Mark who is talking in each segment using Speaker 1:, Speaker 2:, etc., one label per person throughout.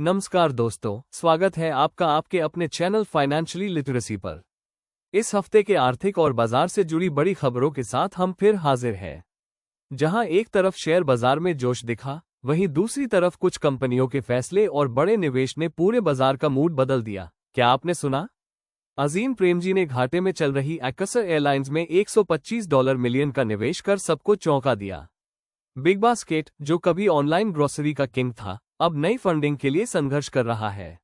Speaker 1: नमस्कार दोस्तों, स्वागत है आपका आपके अपने चैनल फाइनेंशियली लिटरेसी पर। इस हफ्ते के आर्थिक और बाजार से जुड़ी बड़ी खबरों के साथ हम फिर हाजिर हैं। जहां एक तरफ शेयर बाजार में जोश दिखा, वहीं दूसरी तरफ कुछ कंपनियों के फैसले और बड़े निवेश ने पूरे बाजार का मूड बदल दिया। क्या आपने सुना? अजीम प्रेमजी ने घाटे में चल रही एक्सर एयरलाइंस में $125 मिलियन का निवेश कर सबको चौंका दिया। बिग बास्केट, जो कभी ऑनलाइन ग्रोसरी का किंग था, अब नई फंडिंग के लिए संघर्ष कर रहा है।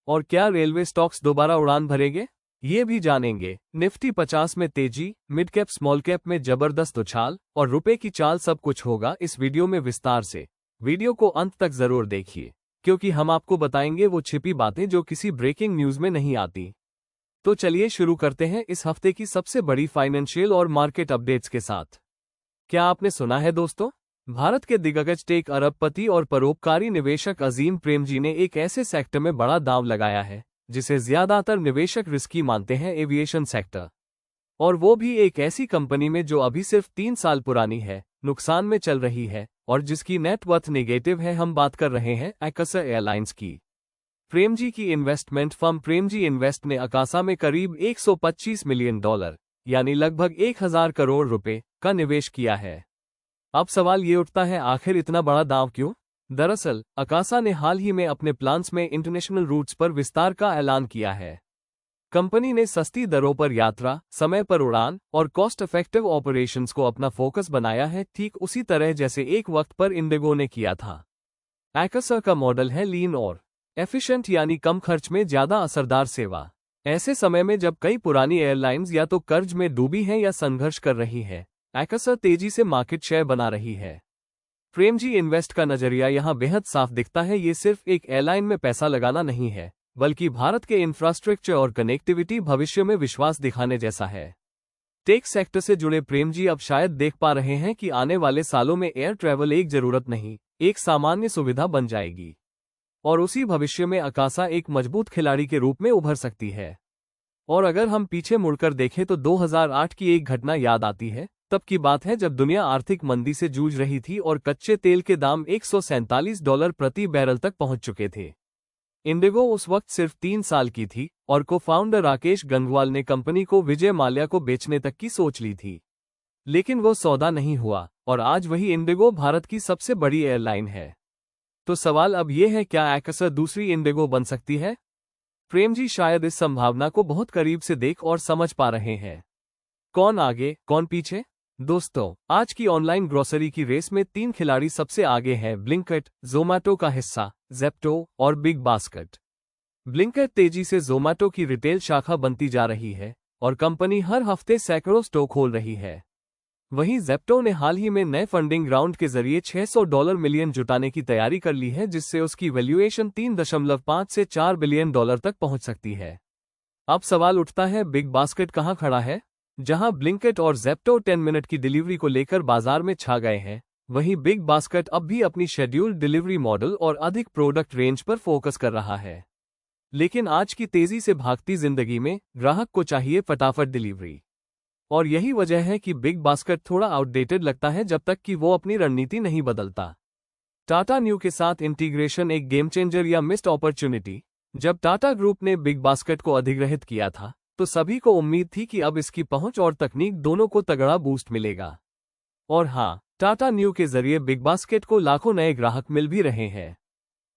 Speaker 1: और क्या रेलवे स्टॉक्स दोबारा उड़ान भरेंगे? ये भी जानेंगे। निफ्टी 50 में तेजी, मिड कैप स्मॉल कैप में जबरदस्त उछाल और रुपए की चाल, सब कुछ होगा इस वीडियो में विस्तार से। वीडियो को अंत तक जरूर देखिए, क्योंकि हम आपको बताएंगे वो छिपी बातें जो किसी ब्रेकिंग न्यूज में नहीं आती। तो चलिए शुरू करते हैं इस हफ्ते की सबसे बड़ी फाइनेंशियल और मार्केट अपडेट्स के साथ। क्या आपने सुना है दोस्तों? भारत के दिग्गज टेक अरबपति और परोपकारी निवेशक अजीम प्रेमजी ने एक ऐसे सेक्टर में बड़ा दांव लगाया है जिसे ज्यादातर निवेशक रिस्की मानते हैं, एविएशन सेक्टर। और वो भी एक ऐसी कंपनी में जो अभी सिर्फ 3 साल पुरानी है, नुकसान में चल रही है और जिसकी नेटवर्थ नेगेटिव है। हम बात कर रहे हैं एक्सर एयरलाइंस की। प्रेमजी की इन्वेस्टमेंट फर्म प्रेमजी इन्वेस्ट ने अकासा में करीब $125 मिलियन यानी लगभग 1000 करोड़ रुपए का निवेश किया है। अब सवाल ये उठता है, आखिर इतना बड़ा दांव क्यों? दरअसल अकासा ने हाल ही में अपने प्लान्स में इंटरनेशनल रूट्स पर विस्तार का ऐलान किया है। कंपनी ने सस्ती दरों पर यात्रा, समय पर उड़ान और कॉस्ट इफेक्टिव ऑपरेशंस को अपना फोकस बनाया है, ठीक उसी तरह जैसे एक वक्त पर इंडिगो ने किया था। एक्सर का मॉडल है लीन और एफिशिएंट, यानी कम खर्च में ज्यादा असरदार सेवा। ऐसे समय में जब कई पुरानी एयरलाइंस या तो कर्ज में डूबी हैं या संघर्ष कर रही है, एक्सर तेजी से मार्केट शेयर बना रही है। प्रेमजी इन्वेस्ट का नजरिया यहां बेहद साफ दिखता है। ये सिर्फ एक एयरलाइन में पैसा लगाना नहीं है, बल्कि भारत के इंफ्रास्ट्रक्चर और कनेक्टिविटी भविष्य में विश्वास दिखाने जैसा है। टेक सेक्टर से जुड़े प्रेमजी अब शायद देख पा रहे हैं कि आने वाले सालों में एयर ट्रैवल एक जरूरत नहीं, एक सामान्य सुविधा बन जाएगी। और उसी भविष्य में अकासा एक मजबूत खिलाड़ी के रूप में उभर सकती है। और अगर हम पीछे मुड़कर देखें तो 2008 की एक घटना याद आती है। तब की बात है जब दुनिया आर्थिक मंदी से जूझ रही थी और कच्चे तेल के दाम $147 प्रति बैरल तक पहुंच चुके थे। इंडिगो उस वक्त सिर्फ 3 साल की थी और को फाउंडर राकेश गंगवाल ने कंपनी को विजय माल्या को बेचने तक की सोच ली थी। लेकिन वो सौदा नहीं हुआ और आज वही इंडिगो भारत की सबसे बड़ी एयरलाइन है। तो सवाल अब यह है, क्या एक्सर दूसरी इंडिगो बन सकती है? प्रेमजी शायद इस संभावना को बहुत करीब से देख और समझ पा रहे हैं। कौन आगे, कौन पीछे? दोस्तों, आज की ऑनलाइन ग्रोसरी की रेस में 3 खिलाड़ी सबसे आगे हैं: ब्लिंकिट, ज़ोमैटो का हिस्सा ज़ेप्टो और बिग बास्केट। ब्लिंकिट तेजी से ज़ोमैटो की रिटेल शाखा बनती जा रही है और कंपनी हर हफ्ते सैकड़ों स्टोर खोल रही है। वहीं ज़ेप्टो ने हाल ही में नए फंडिंग राउंड के जरिए $600 मिलियन जुटाने की तैयारी कर ली है, जिससे उसकी वैल्यूएशन 3.5 से $4 बिलियन तक पहुंच सकती है। अब सवाल उठता है, बिग बास्केट कहां खड़ा है? जहां ब्लिंकिट और ज़ेप्टो 10 मिनट की डिलीवरी को लेकर बाजार में छा गए हैं, वहीं बिग बास्केट अब भी अपनी शेड्यूल्ड डिलीवरी मॉडल और अधिक प्रोडक्ट रेंज पर फोकस कर रहा है। लेकिन आज की तेजी से भागती जिंदगी में ग्राहक को चाहिए फटाफट डिलीवरी। और यही वजह है कि बिग बास्केट थोड़ा आउटडेटेड लगता है जब तक कि वो अपनी रणनीति नहीं बदलता। टाटा न्यू के साथ इंटीग्रेशन एक गेम चेंजर या मिस्ड अपॉर्चुनिटी? जब टाटा ग्रुप ने बिग बास्केट को अधिग्रहित किया था तो सभी को उम्मीद थी कि अब इसकी पहुंच और तकनीक दोनों को तगड़ा बूस्ट मिलेगा। और हाँ, टाटा न्यू के जरिए बिग बास्केट को लाखों नए ग्राहक मिल भी रहे हैं।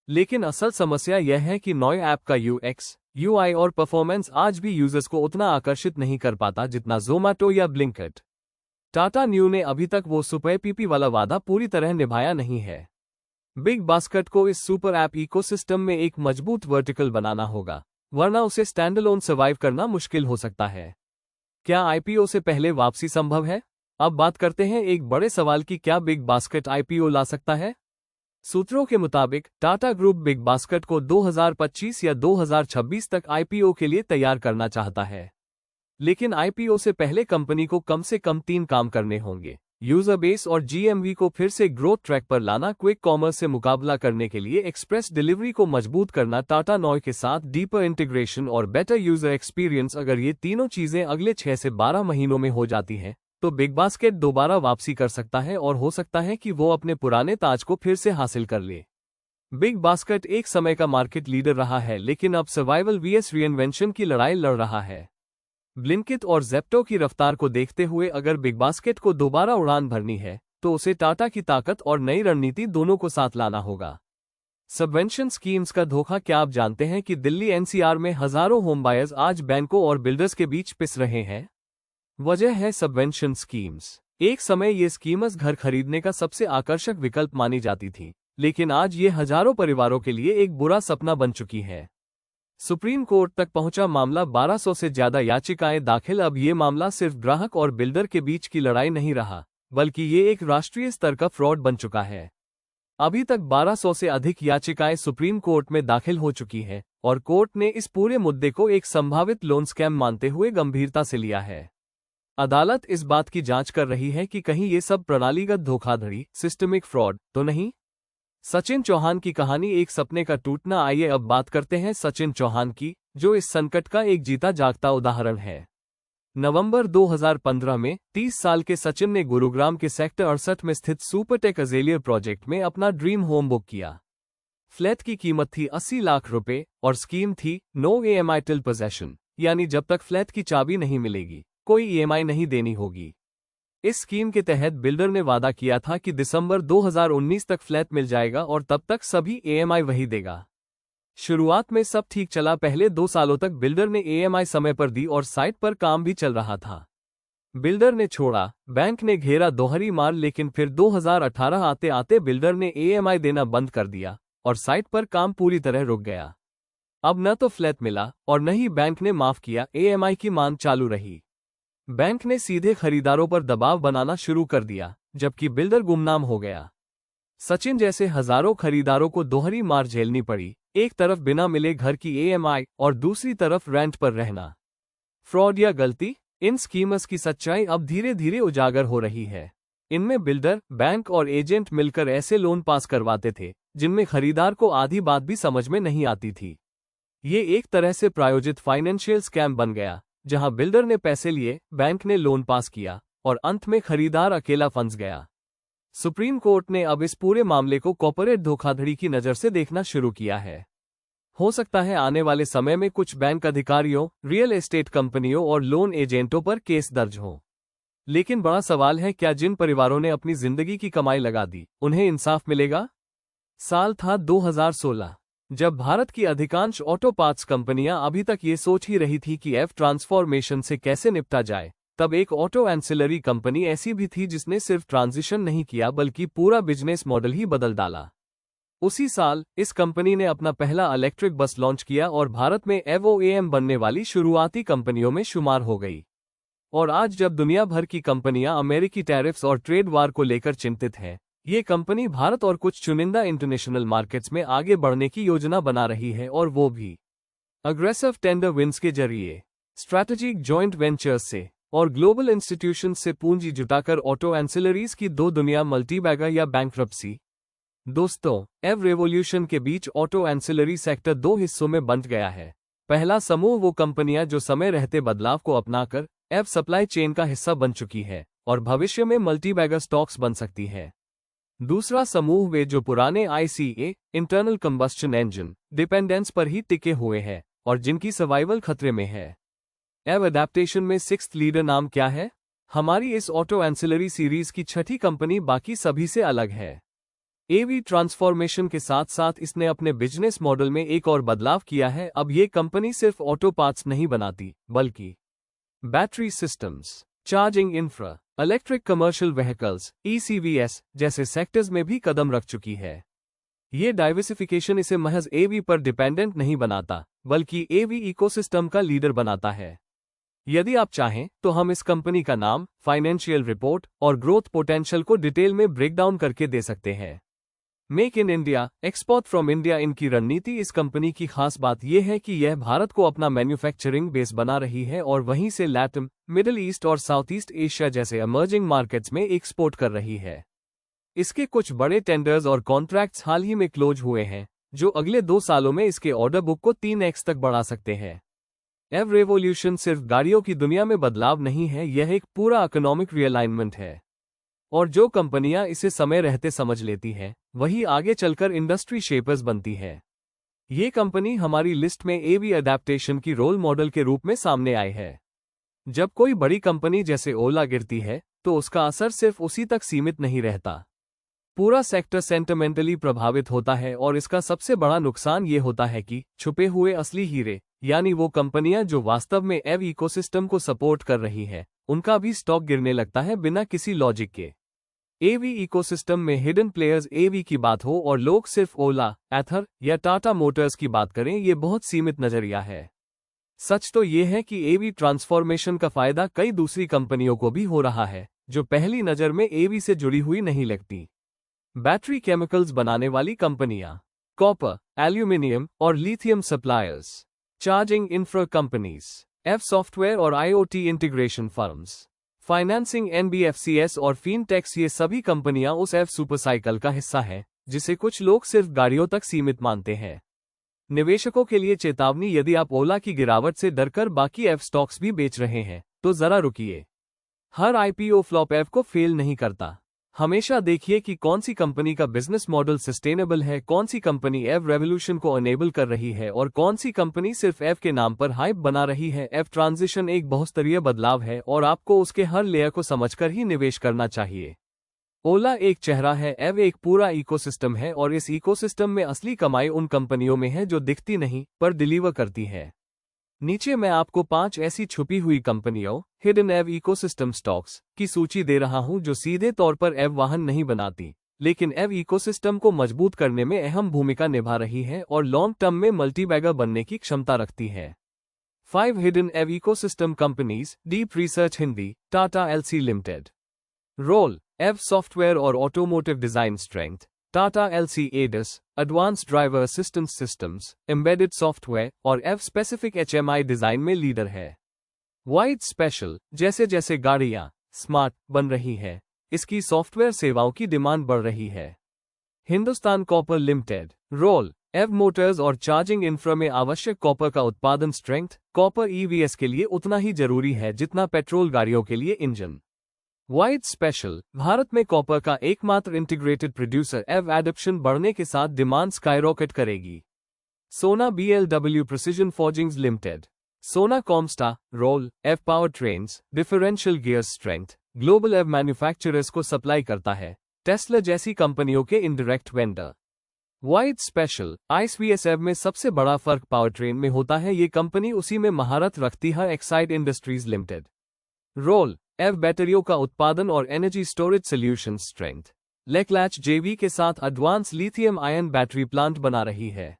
Speaker 1: लेकिन असल समस्या यह है कि नए ऐप का यूएक्स, यूआई और परफॉर्मेंस आज भी यूजर्स को उतना आकर्षित नहीं कर पाता जितना ज़ोमैटो या ब्लिंकिट। टाटा न्यू ने अभी तक वो सुपर पीपी वाला वादा पूरी तरह निभाया नहीं है। बिग बास्केट को इस सुपर ऐप इकोसिस्टम में एक मजबूत वर्टिकल बनाना होगा, वरना उसे स्टैंडअलोन सर्वाइव करना मुश्किल हो सकता है। क्या आईपीओ से पहले वापसी संभव है? अब बात करते हैं एक बड़े सवाल की, क्या बिग बास्केट आईपीओ ला सकता है? सूत्रों के मुताबिक टाटा ग्रुप बिग बास्केट को 2025 या 2026 तक आईपीओ के लिए तैयार करना चाहता है। लेकिन आईपीओ से पहले कंपनी को कम से कम 3 काम करने होंगे: यूजर बेस और जीएमवी को फिर से ग्रोथ ट्रैक पर लाना, क्विक कॉमर्स से मुकाबला करने के लिए एक्सप्रेस डिलीवरी को मजबूत करना, टाटा नॉय के साथ डीपर इंटीग्रेशन और बेटर यूजर एक्सपीरियंस। अगर ये तीनों चीजें अगले 6 से 12 महीनों में हो जाती हैं तो बिग बास्केट दोबारा वापसी कर सकता है और हो सकता है कि वो अपने पुराने ताज को फिर से हासिल कर ले। बिग बास्केट एक समय का मार्केट लीडर रहा है, लेकिन अब सर्वाइवल वीएस रीइन्वेंशन की लड़ाई लड़ रहा है। ब्लिंकिट और ज़ेप्टो की रफ्तार को देखते हुए अगर बिग बास्केट को दोबारा उड़ान भरनी है तो उसे टाटा की ताकत और नई रणनीति दोनों को साथ लाना होगा। सबवेंशन स्कीम्स का धोखा। क्या आप जानते हैं कि दिल्ली एनसीआर में हजारों होम बायर्स आज बैंकों और बिल्डर्स के बीच पिस रहे हैं? वजह है सबवेंशन स्कीम्स। एक समय ये स्कीम्स घर खरीदने का सबसे आकर्षक विकल्प मानी जाती थी, लेकिन आज ये हजारों परिवारों के लिए एक बुरा सपना बन चुकी है। सुप्रीम कोर्ट तक पहुंचा मामला, 1200 से ज्यादा याचिकाएं दाखिल। अब ये मामला सिर्फ ग्राहक और बिल्डर के बीच की लड़ाई नहीं रहा, बल्कि ये एक राष्ट्रीय स्तर का फ्रॉड बन चुका है। अभी तक 1200 से अधिक याचिकाएं सुप्रीम कोर्ट में दाखिल हो चुकी हैं और कोर्ट ने इस पूरे मुद्दे को एक संभावित लोन स्कैम मानते हुए गंभीरता से लिया है। अदालत इस बात की जांच कर रही है कि कहीं ये सब प्रणालीगत धोखाधड़ी, सिस्टमिक फ्रॉड तो नहीं। सचिन चौहान की कहानी, एक सपने का टूटना। आइए अब बात करते हैं सचिन चौहान की, जो इस संकट का एक जीता जागता उदाहरण है। नवंबर 2015 में 30 साल के सचिन ने गुरुग्राम के सेक्टर 68 में स्थित सुपरटेक अजेलियर प्रोजेक्ट में अपना ड्रीम होम बुक किया। फ्लैट की कीमत थी 80 लाख रुपए और स्कीम थी नो EMI टिल पोजेशन, यानी जब तक फ्लैट की चाबी नहीं मिलेगी कोई EMI नहीं देनी होगी। इस स्कीम के तहत बिल्डर ने वादा किया था कि दिसंबर 2019 तक फ्लैट मिल जाएगा और तब तक सभी EMI वही देगा। शुरुआत में सब ठीक चला। पहले 2 सालों तक बिल्डर ने EMI समय पर दी और साइट पर काम भी चल रहा था। बिल्डर ने छोड़ा, बैंक ने घेरा, दोहरी मार। लेकिन फिर 2018 आते आते बिल्डर ने EMI देना बंद कर दिया और साइट पर काम पूरी तरह रुक गया। अब न तो फ्लैट मिला और न ही बैंक ने माफ किया। EMI की मांग चालू रही। बैंक ने सीधे खरीदारों पर दबाव बनाना शुरू कर दिया, जबकि बिल्डर गुमनाम हो गया। सचिन जैसे हजारों खरीदारों को दोहरी मार झेलनी पड़ी, एक तरफ बिना मिले घर की EMI और दूसरी तरफ रेंट पर रहना। फ्रॉड या गलती? इन स्कीमर्स की सच्चाई अब धीरे धीरे उजागर हो रही है। इनमें बिल्डर, बैंक और एजेंट मिलकर ऐसे लोन पास करवाते थे जिनमें खरीदार को आधी बात भी समझ में नहीं आती थी। ये एक तरह से प्रायोजित फाइनेंशियल स्कैम बन गया, जहां बिल्डर ने पैसे लिए, बैंक ने लोन पास किया और अंत में खरीदार अकेला फंस गया। सुप्रीम कोर्ट ने अब इस पूरे मामले को कॉर्पोरेट धोखाधड़ी की नज़र से देखना शुरू किया है। हो सकता है आने वाले समय में कुछ बैंक अधिकारियों, रियल एस्टेट कंपनियों और लोन एजेंटों पर केस दर्ज हो। लेकिन बड़ा सवाल है, क्या जिन परिवारों ने अपनी जिंदगी की कमाई लगा दी, उन्हें इंसाफ मिलेगा? साल था 2016, जब भारत की अधिकांश ऑटो पार्ट्स कंपनियां अभी तक ये सोच ही रही थी कि ट्रांसफॉर्मेशन से कैसे निपटा जाए। तब एक ऑटो एंसिलरी कंपनी ऐसी भी थी जिसने सिर्फ ट्रांजिशन नहीं किया बल्कि पूरा बिजनेस मॉडल ही बदल डाला। उसी साल इस कंपनी ने अपना पहला इलेक्ट्रिक बस लॉन्च किया और भारत में FOAM बनने वाली शुरुआती कंपनियों में शुमार हो गई। और आज जब दुनिया भर की कंपनियां अमेरिकी टैरिफ्स और ट्रेड वार को लेकर चिंतित हैं, ये कंपनी भारत और कुछ चुनिंदा इंटरनेशनल मार्केट्स में आगे बढ़ने की योजना बना रही है, और वो भी अग्रेसिव टेंडर विंस के जरिए, स्ट्रैटेजिक जॉइंट वेंचर्स से और ग्लोबल इंस्टीट्यूशंस से पूंजी जुटाकर। ऑटो एंसिलरीज की दो दुनिया, मल्टीबैगर या बैंकरप्सी। दोस्तों, एव रेवोल्यूशन के बीच ऑटो एंसिलरी सेक्टर दो हिस्सों में बंट गया है। पहला समूह वो कंपनियां जो समय रहते बदलाव को अपनाकर एव सप्लाई चेन का हिस्सा बन चुकी है और भविष्य में मल्टीबैगर स्टॉक्स बन सकती है। दूसरा समूह वे जो पुराने ICE, internal combustion engine dependence पर ही टिके हुए हैं और जिनकी सर्वाइवल खतरे में है। एव अडेप्टेशन में सिक्स्थ लीडर नाम क्या है? हमारी इस ऑटो एंसिलरी सीरीज की छठी कंपनी बाकी सभी से अलग है। AV ट्रांसफॉर्मेशन के साथ साथ इसने अपने बिजनेस मॉडल में एक और बदलाव किया है। अब ये कंपनी सिर्फ ऑटो पार्ट्स नहीं बनाती, बल्कि battery systems, charging infra, electric commercial vehicles ECVS जैसे सेक्टर्स में भी कदम रख चुकी है। ये डाइवर्सिफिकेशन इसे महज AV पर डिपेंडेंट नहीं बनाता, बल्कि AV इकोसिस्टम का लीडर बनाता है। यदि आप चाहें तो हम इस कंपनी का नाम, फाइनेंशियल रिपोर्ट और ग्रोथ पोटेंशियल को डिटेल में ब्रेकडाउन करके दे सकते हैं। Make in India, export from India इनकी रणनीति। इस कंपनी की खास बात यह है कि यह भारत को अपना मैन्युफैक्चरिंग बेस बना रही है और वहीं से लैटिन, मिडिल ईस्ट और साउथ ईस्ट एशिया जैसे इमर्जिंग मार्केट्स में एक्सपोर्ट कर रही है। इसके कुछ बड़े टेंडर्स और कॉन्ट्रैक्ट्स हाल ही में क्लोज हुए हैं, जो अगले 2 सालों में इसके ऑर्डर बुक को 3x तक बढ़ा सकते हैं। एव रेवोल्यूशन सिर्फ गाड़ियों की दुनिया में बदलाव नहीं है, यह एक पूरा इकोनॉमिक रियलाइनमेंट है। और जो कंपनियां इसे समय रहते समझ लेती हैं, वही आगे चलकर इंडस्ट्री शेपर्स बनती है। ये कंपनी हमारी लिस्ट में एवी अडेप्टेशन की रोल मॉडल के रूप में सामने आई है। जब कोई बड़ी कंपनी जैसे ओला गिरती है, तो उसका असर सिर्फ उसी तक सीमित नहीं रहता। पूरा सेक्टर सेंटिमेंटली प्रभावित होता है और इसका सबसे बड़ा नुकसान ये होता है कि छुपे हुए असली हीरे, यानी वो कंपनियां जो वास्तव में एव इकोसिस्टम को सपोर्ट कर रही हैं, उनका भी स्टॉक गिरने लगता है बिना किसी लॉजिक के। एवी इकोसिस्टम में हिडन प्लेयर्स एवी की बात हो और लोग सिर्फ ओला, एथर या टाटा मोटर्स की बात करें, ये बहुत सीमित नजरिया है। सच तो ये है कि एवी ट्रांसफॉर्मेशन का फायदा कई दूसरी कंपनियों को भी हो रहा है, जो पहली नजर में एवी से जुड़ी हुई नहीं लगती। बैटरी केमिकल्स बनाने वाली कंपनियां, कॉपर, एल्यूमिनियम और lithium suppliers, charging infra companies, एव सॉफ्टवेयर और आईओटी इंटीग्रेशन फर्म्स, फाइनेंसिंग एनबीएफसीएस और फिनटेक्स, ये सभी कंपनियां उस एव सुपरसाइकिल का हिस्सा हैं, जिसे कुछ लोग सिर्फ गाड़ियों तक सीमित मानते हैं। निवेशकों के लिए चेतावनी, यदि आप ओला की गिरावट से डरकर बाकी एव स्टॉक्स भी बेच रहे हैं, तो जरा रुकिए। हर आईपीओ फ्लॉप एव को फेल नहीं करता। हमेशा देखिए कि कौन सी कंपनी का बिजनेस मॉडल सस्टेनेबल है, कौन सी कंपनी एव रेवोल्यूशन को अनेबल कर रही है और कौन सी कंपनी सिर्फ एव के नाम पर हाइप बना रही है। एव ट्रांजिशन एक बहुस्तरीय बदलाव है और आपको उसके हर लेयर को समझकर ही निवेश करना चाहिए। ओला एक चेहरा है, एव एक पूरा इकोसिस्टम है और इस इकोसिस्टम में असली कमाई उन कंपनियों में है जो दिखती नहीं पर डिलीवर करती है। नीचे मैं आपको 5 ऐसी छुपी हुई कंपनियों, हिडन एव इकोसिस्टम स्टॉक्स की सूची दे रहा हूं जो सीधे तौर पर एव वाहन नहीं बनाती, लेकिन एव इकोसिस्टम को मजबूत करने में अहम भूमिका निभा रही है और लॉन्ग टर्म में मल्टीबैगर बनने की क्षमता रखती है। 5 hidden EV ecosystem companies. Deep research Hindi, Tata Elxsi limited. Role, EV software और automotive design strength, Tata Elxsi ADAS, advanced driver assistance systems, embedded software और एव स्पेसिफिक एचएमआई डिजाइन में लीडर है। वाइड स्पेशल, जैसे जैसे गाड़ियां स्मार्ट बन रही है, इसकी सॉफ्टवेयर सेवाओं की डिमांड बढ़ रही है। Hindustan copper limited. रोल, एव मोटर्स और चार्जिंग इंफ्रा में आवश्यक कॉपर का उत्पादन स्ट्रेंथ, कॉपर ईवीएस के लिए उतना ही जरूरी है जितना पेट्रोल गाड़ियों के लिए इंजन। वाइड स्पेशल, भारत में कॉपर का एकमात्र इंटीग्रेटेड प्रोड्यूसर, एव एडॉप्शन बढ़ने के साथ डिमांड स्काईरॉकेट करेगी। सोना BLW precision forgings limited. Sona Comstar. Role, EV powertrains, differential gear strength, global EV manufacturers को सप्लाई करता है, टेस्ला जैसी कंपनियों के इंडायरेक्ट वेंडर। वाइड स्पेशल, आईएसवीएसएव में सबसे बड़ा फर्क पावर ट्रेन में होता है, ये कंपनी उसी में महारत रखती है। Exide industries limited. रोल, एव बैटरियों का उत्पादन और energy storage solution strength, Leclanche JV के साथ advance lithium ion battery plant बना रही है।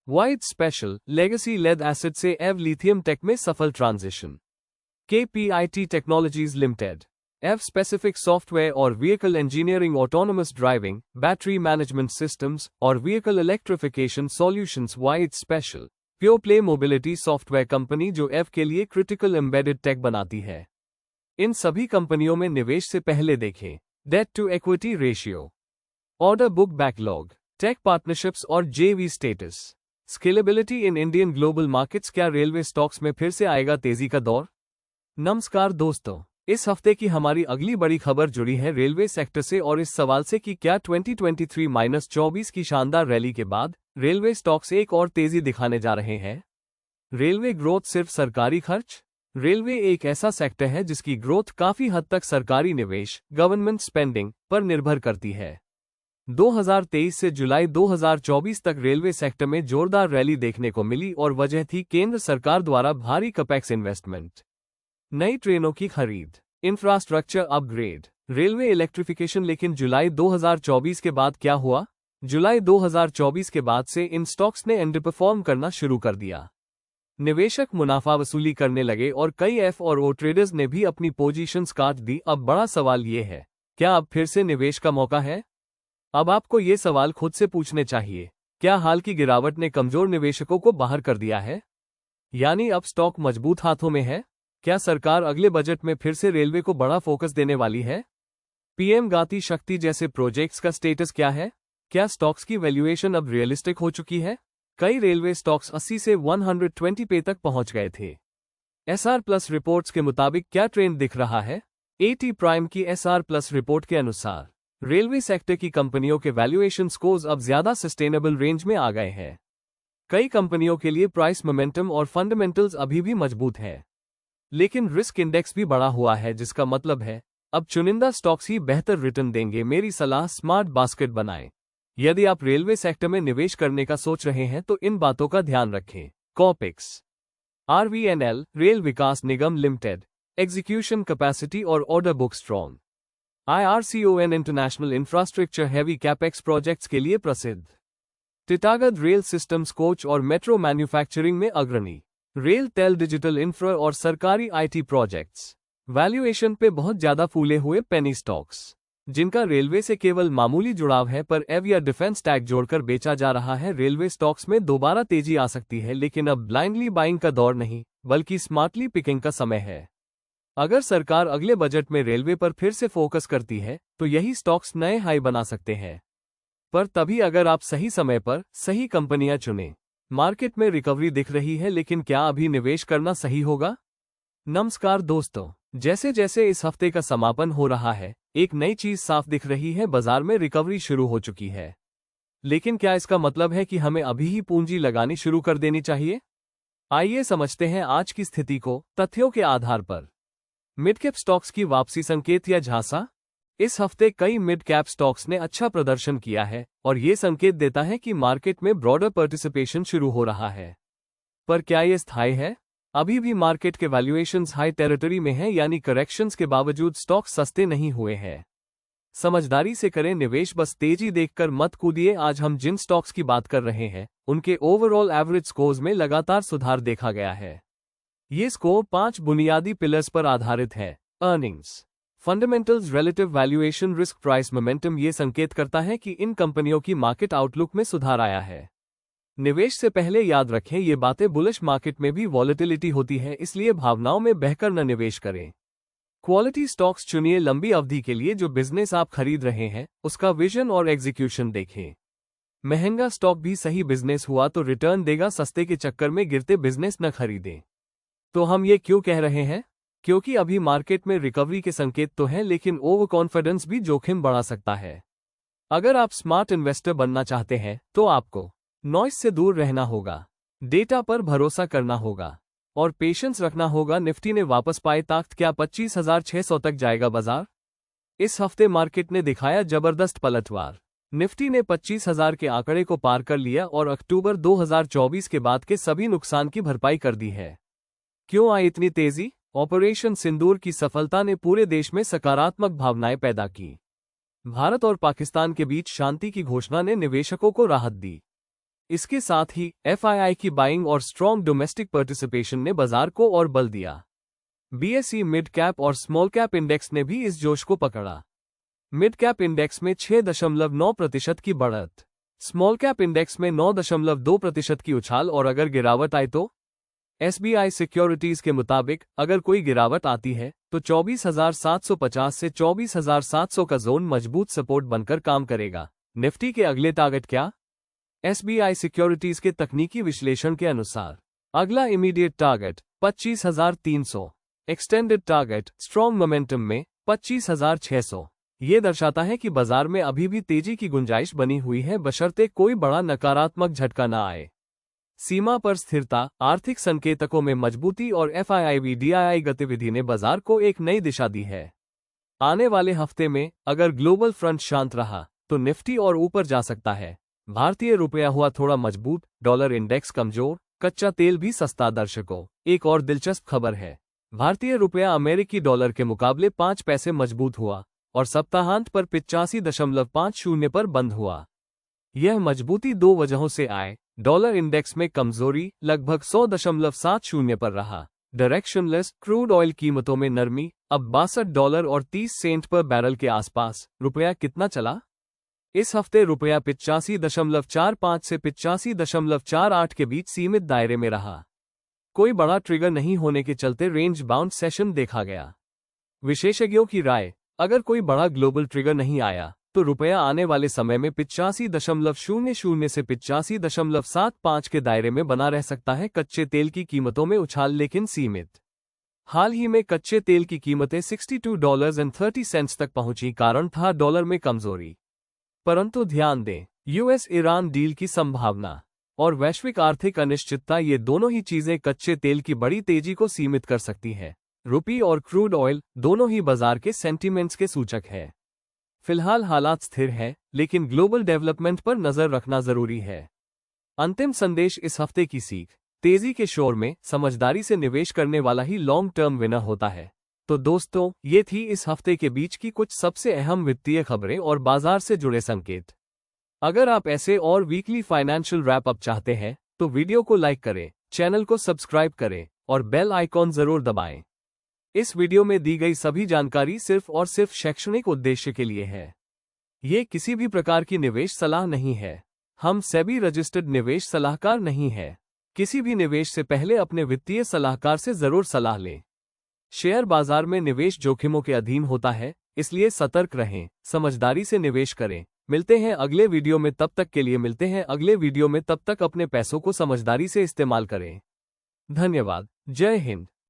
Speaker 1: Wide special, legacy lead acid से एव लिथियम टेक में सफल transition. KPIT technologies limited. EV specific software और vehicle engineering, autonomous driving, battery management systems और vehicle electrification solutions. Why special, pure play mobility software company जो EV के लिए critical embedded take बनाती है। इन सभी कंपनियों में निवेश से पहले देखें debt to equity ratio, order book backlog, tech partnerships और JV status. Scalability in Indian global markets. क्या रेलवे स्टॉक्स में फिर से आएगा तेजी का दौर? नमस्कार दोस्तों, इस हफ्ते की हमारी अगली बड़ी खबर जुड़ी है रेलवे सेक्टर से और इस सवाल से कि क्या 2023-24 की शानदार रैली के बाद रेलवे स्टॉक्स एक और तेजी दिखाने जा रहे हैं। रेलवे ग्रोथ सिर्फ सरकारी खर्च? रेलवे एक ऐसा सेक्टर है जिसकी ग्रोथ काफी हद तक सरकारी निवेश, गवर्नमेंट स्पेंडिंग पर निर्भर करती है। 2023 से जुलाई 2024 तक रेलवे सेक्टर में जोरदार रैली देखने को मिली और वजह थी केंद्र सरकार द्वारा भारी कैपेक्स इन्वेस्टमेंट, नई ट्रेनों की खरीद, इंफ्रास्ट्रक्चर अपग्रेड, रेलवे इलेक्ट्रिफिकेशन। लेकिन जुलाई 2024 के बाद क्या हुआ? जुलाई 2024 के बाद से इन स्टॉक्स ने अंडरपरफॉर्म करना शुरू कर दिया। निवेशक मुनाफा वसूली करने लगे और कई एफ और ओ ट्रेडर्स ने भी अपनी पोजीशंस काट दी। अब बड़ा सवाल ये है, क्या अब फिर से निवेश का मौका है? अब आपको ये सवाल खुद से पूछने चाहिए, क्या हाल की गिरावट ने कमजोर निवेशकों को बाहर कर दिया है? यानी अब स्टॉक मजबूत हाथों में है? क्या सरकार अगले बजट में फिर से रेलवे को बड़ा फोकस देने वाली है? पीएम गति शक्ति जैसे प्रोजेक्ट्स का स्टेटस क्या है? क्या स्टॉक्स की वैल्यूएशन अब रियलिस्टिक हो चुकी है? कई रेलवे स्टॉक्स 80 से 120 पे तक पहुंच गए थे। एसआर प्लस रिपोर्ट्स के मुताबिक क्या ट्रेंड दिख रहा है? एटी प्राइम की एसआर प्लस रिपोर्ट के अनुसार रेलवे सेक्टर की कंपनियों के वैल्यूएशन स्कोर्स अब ज्यादा सस्टेनेबल रेंज में आ गए हैं। कई कंपनियों के लिए प्राइस मोमेंटम और फंडामेंटल्स अभी भी मजबूत है, लेकिन रिस्क इंडेक्स भी बढ़ा हुआ है, जिसका मतलब है अब चुनिंदा स्टॉक्स ही बेहतर रिटर्न देंगे। मेरी सलाह, स्मार्ट बास्केट बनाएं। यदि आप रेलवे सेक्टर में निवेश करने का सोच रहे हैं तो इन बातों का ध्यान रखें। कॉपिक्स, आरवीएनएल, रेल विकास निगम लिमिटेड, एग्जीक्यूशन कैपेसिटी और order book strong. IRCON international infrastructure heavy capex projects के लिए प्रसिद्ध। टिटागत रेल सिस्टम्स, कोच और मेट्रो मैन्युफैक्चरिंग में अग्रणी। रेल टेल, डिजिटल इंफ्रा और सरकारी आईटी प्रोजेक्ट्स। वैल्यूएशन पे बहुत ज्यादा फूले हुए पेनी स्टॉक्स, जिनका रेलवे से केवल मामूली जुड़ाव है पर एव या डिफेंस टैग जोड़कर बेचा जा रहा है। रेलवे स्टॉक्स में दोबारा तेजी आ सकती है, लेकिन अब ब्लाइंडली बाइंग का दौर नहीं बल्कि स्मार्टली पिकिंग का समय है। अगर सरकार अगले बजट में रेलवे पर फिर से फोकस करती है तो यही स्टॉक्स नए हाई बना सकते हैं, पर तभी अगर आप सही समय पर सही कंपनियां चुनें। मार्केट में रिकवरी दिख रही है, लेकिन क्या अभी निवेश करना सही होगा? नमस्कार दोस्तों, जैसे जैसे इस हफ्ते का समापन हो रहा है, एक नई चीज साफ दिख रही है। बाजार में रिकवरी शुरू हो चुकी है, लेकिन क्या इसका मतलब है कि हमें अभी ही पूंजी लगानी शुरू कर देनी चाहिए? आइए समझते हैं आज की स्थिति को तथ्यों के आधार पर। मिड कैप स्टॉक्स की वापसी, संकेत या झांसा? इस हफ्ते कई मिड कैप स्टॉक्स ने अच्छा प्रदर्शन किया है और ये संकेत देता है कि मार्केट में ब्रॉडर पार्टिसिपेशन शुरू हो रहा है। पर क्या ये स्थायी है? अभी भी मार्केट के वैल्यूएशंस हाई टेरिटरी में हैं, यानी करेक्शंस के बावजूद स्टॉक सस्ते नहीं हुए हैं। समझदारी से करें निवेश, बस तेजी देखकर मत कूदिए। आज हम जिन स्टॉक्स की बात कर रहे हैं उनके ओवरऑल एवरेज स्कोर्स में लगातार सुधार देखा गया है। ये स्कोर 5 बुनियादी पिलर्स पर आधारित है। Earnings, fundamentals, relative valuation, risk, price momentum. ये संकेत करता है कि इन कंपनियों की मार्केट आउटलुक में सुधार आया है। निवेश से पहले याद रखें, ये बातें बुलिश मार्केट में भी वॉलेटिलिटी होती है, इसलिए भावनाओं में बहकर न निवेश करें। क्वालिटी स्टॉक्स चुनिए लंबी अवधि के लिए। जो बिजनेस आप खरीद रहे हैं उसका विजन और एग्जीक्यूशन देखें। महंगा स्टॉक भी सही बिजनेस हुआ तो रिटर्न देगा, सस्ते के चक्कर में गिरते बिजनेस न खरीदें। तो हम ये क्यों कह रहे हैं? क्योंकि अभी मार्केट में रिकवरी के संकेत तो हैं, लेकिन ओवर कॉन्फिडेंस भी जोखिम बढ़ा सकता है। अगर आप स्मार्ट इन्वेस्टर बनना चाहते हैं तो आपको नॉइस से दूर रहना होगा, डेटा पर भरोसा करना होगा और पेशेंस रखना होगा। निफ्टी ने वापस पाए ताकत, क्या 25,600 तक जाएगा बाजार? इस हफ्ते मार्केट ने दिखाया जबरदस्त पलटवार। निफ्टी ने 25,000 के आंकड़े को पार कर लिया और अक्टूबर 2024 के बाद के सभी नुकसान की भरपाई कर दी है। क्यों आई इतनी तेजी? ऑपरेशन सिंदूर की सफलता ने पूरे देश में सकारात्मक भावनाएं पैदा की। भारत और पाकिस्तान के बीच शांति की घोषणा ने निवेशकों को राहत दी। इसके साथ ही एफआईआई की बाइंग और स्ट्रॉन्ग डोमेस्टिक पार्टिसिपेशन ने बाजार को और बल दिया। बीएसई मिड कैप और स्मॉल कैप इंडेक्स ने भी इस जोश को पकड़ा। मिड कैप इंडेक्स में 6.9% की बढ़त, स्मॉल कैप इंडेक्स में 9.2% की उछाल। और अगर गिरावट आए तो एसबीआई सिक्योरिटीज के मुताबिक अगर कोई गिरावट आती है तो 24,750 से 24,700 का जोन मजबूत सपोर्ट बनकर काम करेगा। निफ्टी के अगले टारगेट क्या? एसबीआई सिक्योरिटीज के तकनीकी विश्लेषण के अनुसार अगला immediate target 25,300, extended target strong momentum में 25,600। ये दर्शाता है कि बाजार में अभी भी तेजी की गुंजाइश बनी हुई है, बशर्ते कोई बड़ा नकारात्मक झटका न आए। सीमा पर स्थिरता, आर्थिक संकेतकों में मजबूती और एफआईआई गतिविधि ने बाजार को एक नई दिशा दी है। आने वाले हफ्ते में अगर ग्लोबल फ्रंट शांत रहा तो निफ्टी और ऊपर जा सकता है। भारतीय रुपया हुआ थोड़ा मजबूत, डॉलर इंडेक्स कमजोर, कच्चा तेल भी सस्ता। दर्शकों, एक और दिलचस्प खबर है। भारतीय रुपया अमेरिकी डॉलर के मुकाबले 5 पैसे मजबूत हुआ और सप्ताहांत पर 85.50 पर बंद हुआ। यह मजबूती 2 वजहों से आए। डॉलर इंडेक्स में कमजोरी लगभग 100.70 पर रहा। डायरेक्शनलेस क्रूड ऑयल कीमतों में नरमी, अब $62.30 पर बैरल के आसपास। रुपया कितना चला? इस हफ्ते रुपया 85.45 से 85.48 के बीच सीमित दायरे में रहा। कोई बड़ा ट्रिगर नहीं होने के चलते रेंज बाउंड सेशन देखा गया। विशेषज्ञों की राय, अगर कोई बड़ा ग्लोबल ट्रिगर नहीं आया तो रुपया आने वाले समय में 85.00 से 85.75 के दायरे में बना रह सकता है। कच्चे तेल की कीमतों में उछाल लेकिन सीमित। हाल ही में कच्चे तेल की कीमतें $62.30 तक पहुंची, कारण था डॉलर में कमजोरी। परंतु ध्यान दें, यूएस ईरान डील की संभावना और वैश्विक आर्थिक अनिश्चितता, ये दोनों ही चीजें कच्चे तेल की बड़ी तेजी को सीमित कर सकती है। रुपये और क्रूड ऑयल दोनों ही बाजार के सेंटीमेंट्स के सूचक है। फिलहाल हालात स्थिर है, लेकिन ग्लोबल डेवलपमेंट पर नजर रखना जरूरी है। अंतिम संदेश इस हफ्ते की सीख: तेजी के शोर में समझदारी से निवेश करने वाला ही लॉन्ग टर्म विनर होता है। तो दोस्तों, ये थी इस हफ्ते के बीच की कुछ सबसे अहम वित्तीय खबरें और बाजार से जुड़े संकेत। अगर आप ऐसे और वीकली फाइनेंशियल रैप अप चाहते हैं तो वीडियो को लाइक करें, चैनल को सब्सक्राइब करें और बेल आइकॉन जरूर दबाएं। इस वीडियो में दी गई सभी जानकारी सिर्फ और सिर्फ शैक्षणिक उद्देश्य के लिए है। ये किसी भी प्रकार की निवेश सलाह नहीं है। हम सेबी रजिस्टर्ड निवेश सलाहकार नहीं है। किसी भी निवेश से पहले अपने वित्तीय सलाहकार से जरूर सलाह लें। शेयर बाजार में निवेश जोखिमों के अधीन होता है, इसलिए सतर्क रहें, समझदारी से निवेश करें। मिलते हैं अगले वीडियो में, तब तक अपने पैसों को समझदारी से इस्तेमाल करें। धन्यवाद। जय हिंद।